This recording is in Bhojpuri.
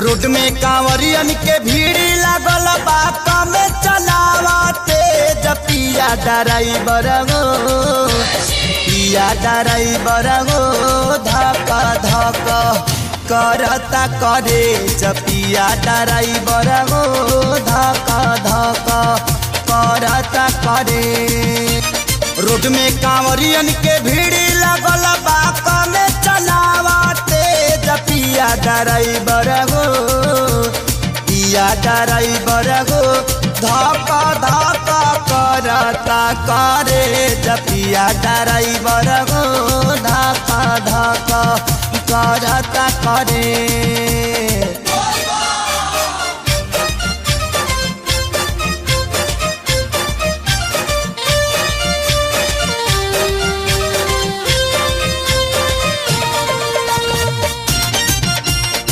रोड में कांवरियन के भीड़ लागल बात में चलावते पिया ड्राइवर गो पिया ड्राइवर गो धक धक करता करे पिया ड्राइवर गो धक धक करता करे। रोड में कांवरियन के भीड़ लागल बात में चलावते पिया ड्राइवर गो पिया ड्राइवर गो धक धक करता करे पिया ड्राइवर गो धक धक करता करे।